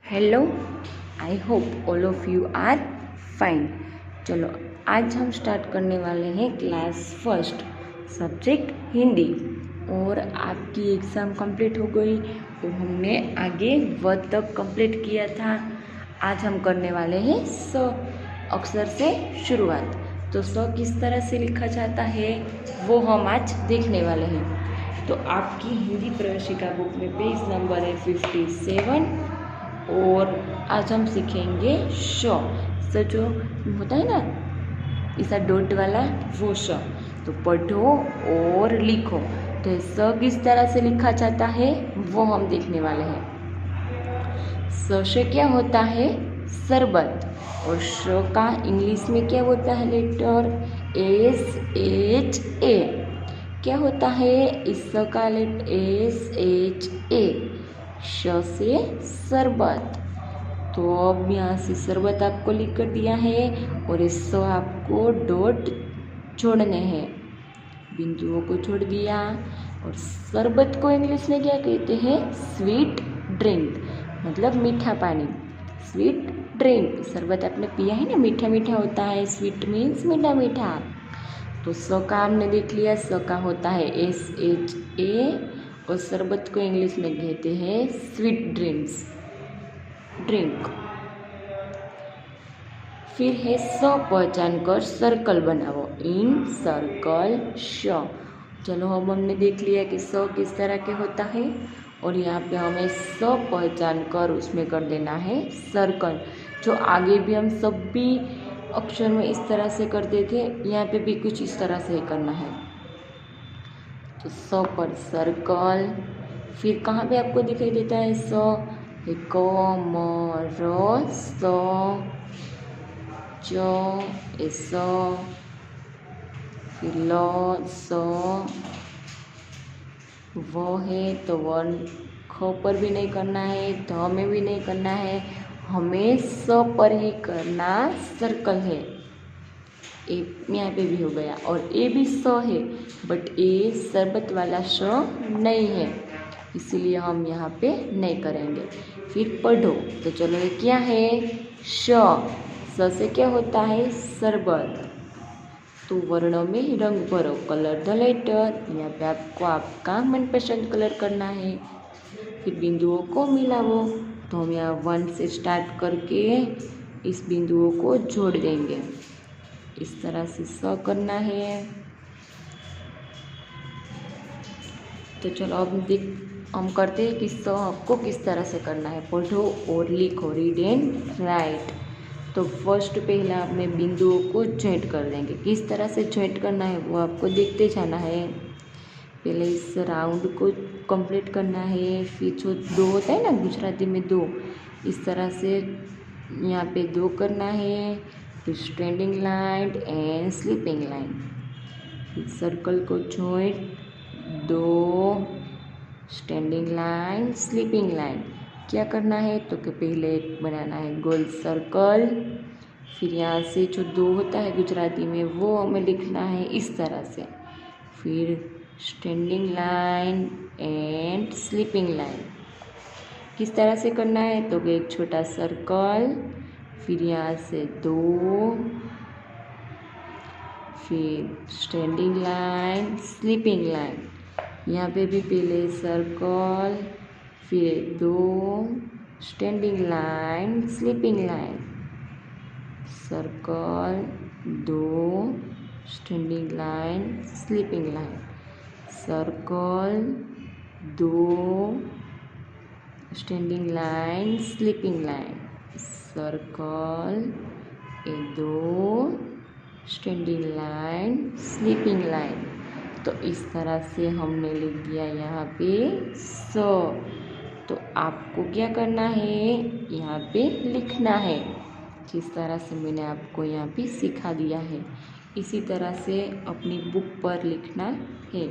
Hello, I hope all of you are fine. चलो आज हम स्टार्ट करने वाले हैं क्लास फर्स्ट, सब्जेक्ट हिंदी। और आपकी एग्ज़ाम कंप्लीट हो गई और हमने आगे व तक कंप्लीट किया था। आज हम करने वाले हैं स अक्षर से शुरुआत। तो स किस तरह से लिखा जाता है वो हम आज देखने वाले हैं। तो आपकी हिंदी प्रवेशिका बुक में पेज नंबर है 57 और आज हम सीखेंगे श। जो होता है ना ऐसा डॉट वाला वो श। तो पढ़ो और लिखो। तो स किस तरह से लिखा जाता है वो हम देखने वाले हैं। स से क्या होता है शरबत, और श का इंग्लिश में क्या होता है लेटर SHA। क्या होता है इस का लेटर SHA, श से शरबत। तो अब यहाँ से शरबत आपको लिख कर दिया है और इस आपको डॉट छोड़ने हैं, बिंदुओं को छोड़ दिया। और शरबत को इंग्लिश में क्या कहते हैं स्वीट ड्रिंक, मतलब मीठा पानी। स्वीट ड्रिंक, शरबत आपने पिया है ना, मीठा मीठा होता है, स्वीट मीन्स मीठा मीठा। तो स का हमने देख लिया, स का होता है SHA और शरबत को इंग्लिश में कहते हैं स्वीट ड्रिंक। फिर है स पहचान कर सर्कल बनाओ, इन सर्कल श। चलो अब हमने देख लिया कि स किस तरह के होता है और यहाँ पे हमें स पहचान कर उसमें कर देना है सर्कल। जो आगे भी हम सभी अक्षर में इस तरह से करते थे, यहाँ पे भी कुछ इस तरह से करना है। तो स पर सर्कल। फिर कहाँ पे आपको दिखाई देता है स, क म र स, च स, फिर ल स, व है तो वन ख पर भी नहीं करना है, ध में भी नहीं करना है, हमें स पर ही करना सर्कल है। ए यहाँ पे भी हो गया और ए भी स है, बट ए शरबत वाला श नहीं है, इसीलिए हम यहाँ पे नहीं करेंगे। फिर पढ़ो। तो चलो ये क्या है श से क्या होता है शरबत। तो वर्णों में रंग भरो, कलर द लेटर। यहाँ पे आपको आपका मनपसंद कलर करना है। फिर बिंदुओं को मिलाओ। तो हम यहाँ 1 से स्टार्ट करके इस बिंदुओं को जोड़ देंगे। इस तरह से स करना है। तो चलो अब हम करते हैं कि स आपको किस तरह से करना है। पढ़ो और लिखो, रीड एंड राइट। तो फर्स्ट पहला अपने बिंदुओं को ज्वाइंट कर देंगे। किस तरह से ज्वाइंट करना है वो आपको देखते जाना है। पहले इस राउंड को कंप्लीट करना है। फिर जो दो होता है ना गुजराती में दो, इस तरह से यहाँ पे दो करना है। फिर standing line and sleeping line. Circle को ज्वाइंट, दो स्टैंडिंग लाइन, स्लीपिंग लाइन। क्या करना है तो कि पहले एक बनाना है गोल सर्कल। फिर यहाँ से जो दो होता है गुजराती में वो हमें लिखना है इस तरह से। फिर standing line and sleeping line. किस तरह से करना है तो कि एक छोटा सर्कल, फिर यहाँ से दो, फिर स्टैंडिंग लाइन, स्लीपिंग लाइन। यहाँ पे भी पहले सर्कल, फिर दो, standing line, sleeping line, circle, दो, standing line, sleeping line, circle, दो, standing line, sleeping line, circle, दो, स्टैंडिंग लाइन, स्लीपिंग लाइन। तो इस तरह से हमने लिख दिया यहाँ पे स। तो आपको क्या करना है यहाँ पे लिखना है, जिस तरह से मैंने आपको यहाँ पे सिखा दिया है इसी तरह से अपनी बुक पर लिखना है।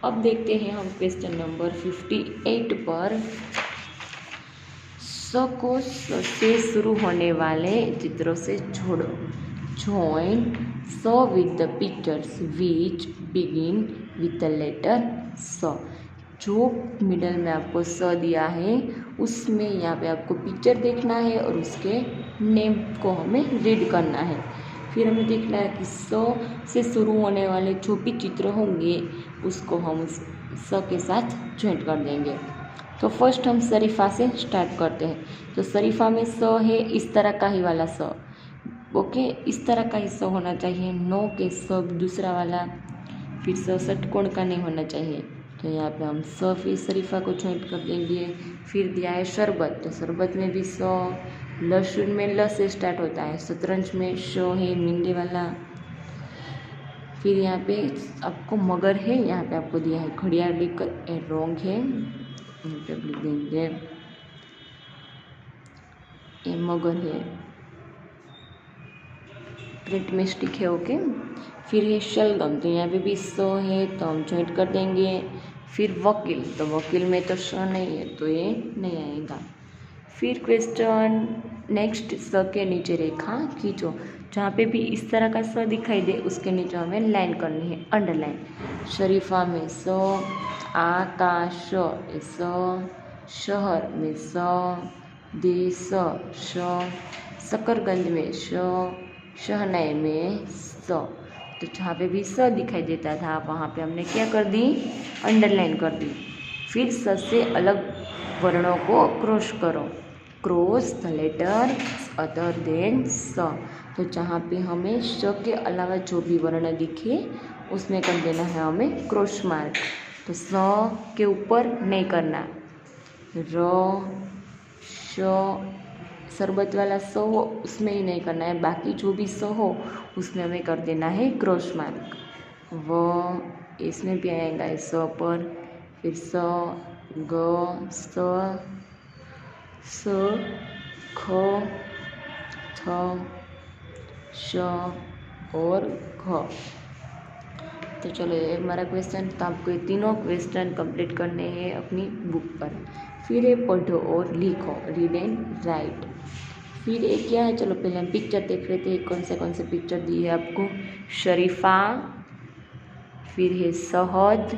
अब देखते हैं हम क्वेश्चन नंबर 58 पर। स को स से शुरू होने वाले चित्रों से जोड़ो। Join स with the pictures which begin with the letter स। जो मिडल में आपको स दिया है उसमें यहाँ पे आपको पिक्चर देखना है और उसके नेम को हमें रीड करना है। फिर हमें देखना है कि स से शुरू होने वाले जो भी चित्र होंगे उसको हम उस स के साथ ज्वाइंट कर देंगे। तो फर्स्ट हम शरीफा से स्टार्ट करते हैं। तो शरीफा में स है इस तरह का ही वाला स, ओके, इस तरह का ही स होना चाहिए, नो के स दूसरा वाला, फिर स षटकोण का नहीं होना चाहिए। तो यहाँ पे हम स फिर शरीफा को ज्वाइंट कर देंगे। फिर दिया है शरबत, तो शरबत में भी स, लहसुन में ल से स्टार्ट होता है, शतरंज में श है मींडे वाला। फिर यहाँ पे आपको मगर है, यहाँ पे आपको दिया है घड़ियाल लेकर, ए रॉन्ग है, यहाँ पे लिख देंगे ए मगर है, ग्रेट मिस्टेक है, ओके। फिर है शलगम, तो यहाँ पे भी स है तो हम ज्वाइंट कर देंगे। फिर वकील, तो वकील में तो स नहीं है तो ये नहीं आएगा। फिर क्वेश्चन नेक्स्ट, स के नीचे रेखा खींचो, जहाँ पे भी इस तरह का स दिखाई दे उसके नीचे हमें लाइन करनी है, अंडरलाइन। शरीफा में स, आकाश स, शहर में स, देश श, शकरगंज में श, शहनाई में स। तो जहाँ पे भी स दिखाई देता था वहाँ पे हमने क्या कर दी, अंडरलाइन कर दी। फिर स से अलग वर्णों को क्रॉस करो, cross the letter other than स। तो जहाँ पे हमें स के अलावा जो भी वर्ण दिखे उसमें कर देना है हमें क्रॉस मार्क। तो स के ऊपर नहीं करना, र, श, शरबत वाला स हो उसमें ही नहीं करना है, बाकी जो भी स हो उसमें हमें कर देना है क्रॉस मार्क। व, इसमें भी आएगा इस स पर, फिर स, ग, स, ख, छ, श और घ। तो चलो ये हमारा क्वेश्चन, तो आपको ये तीनों क्वेश्चन कंप्लीट करने हैं अपनी बुक पर। फिर ये पढ़ो और लिखो, रीड एंड राइट। फिर एक क्या है, चलो पहले हम पिक्चर देख लेते हैं कौन से पिक्चर दिए है आपको। शरीफा, फिर है शहद,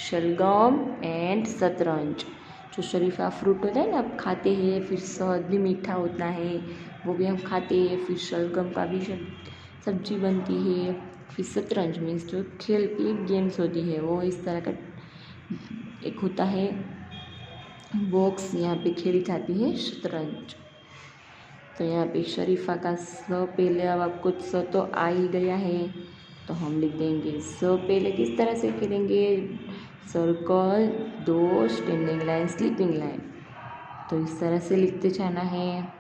शलगम एंड शतरंज। जो शरीफा फ्रूट होता है ना, आप खाते हैं, फिर शहद भी मीठा होता है वो भी हम खाते हैं, फिर शलगम का भी सब्जी बनती है, फिर शतरंज मीन्स जो खेल की गेम्स होती है वो इस तरह का एक होता है बॉक्स, यहाँ पे खेली जाती है शतरंज। तो यहाँ पे शरीफा का स पहले, अब आपको स तो आ ही गया है तो हम लिख देंगे स पहले किस तरह से करेंगे, सर्कल, दो स्टैंडिंग लाइन, स्लीपिंग लाइन, तो इस तरह से लिखते जाना है।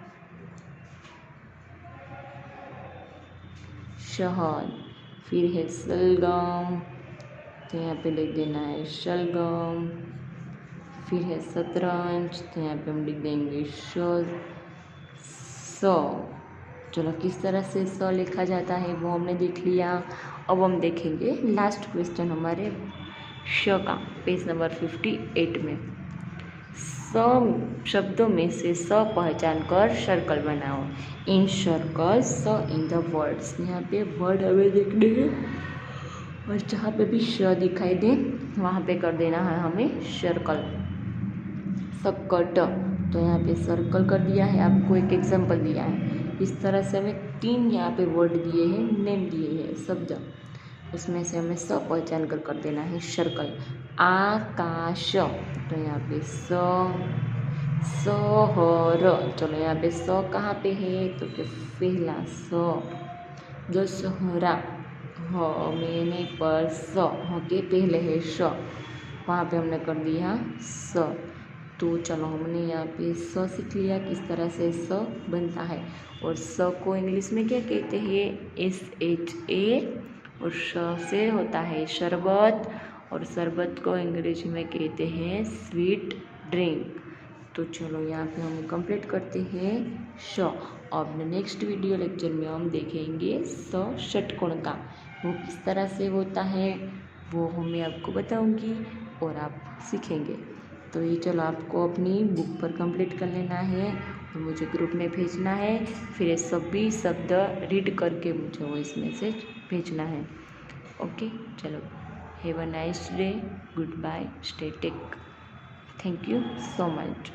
शहद, फिर है शलगम, तो यहाँ पे लिख देना है शलगम। फिर है शतरंज, तो यहाँ पे हम लिख देंगे स। चलो किस तरह से स लिखा जाता है वो हमने देख लिया। अब हम देखेंगे लास्ट क्वेश्चन हमारे श का, पेज नंबर 58 में। स शब्दों में से स पहचान कर सर्कल बनाओ, इन सर्कल स इन द वर्ड्स। यहाँ पे वर्ड हमें देखने हैं और जहाँ पे भी श दिखाई दे वहाँ पे कर देना है हमें सर्कल। सकट, तो यहाँ पे सर्कल कर दिया है, आपको एक एग्जांपल दिया है। इस तरह से हमें 3 यहाँ पे वर्ड दिए हैं, नेम दिए हैं शब्द, उसमें से हमें स पहचान कर देना है सर्कल। आकाश, तो यहाँ पे सहर, चलो यहाँ पे स कहाँ पे है, तो पहला स। दशहरा, ह मैंने पर स, ह के पहले है श, वहाँ पे हमने कर दिया स। तो चलो हमने यहाँ पे स सीख लिया किस तरह से स बनता है। और स को इंग्लिश में क्या कहते हैं, SHA, और श से होता है शरबत, और शरबत को अंग्रेजी में कहते हैं स्वीट ड्रिंक। तो चलो यहाँ पे हम कंप्लीट करते हैं श। अब नेक्स्ट वीडियो लेक्चर में हम देखेंगे स षटकोण का, वो किस तरह से होता है वो मैं आपको बताऊंगी और आप सीखेंगे। तो ये चलो आपको अपनी बुक पर कंप्लीट कर लेना है और मुझे ग्रुप में भेजना है, फिर ये सभी शब्द रीड करके मुझे वॉइस मैसेज भेजना है। ओके, चलो, have a nice day, good bye, stay take, thank you so much.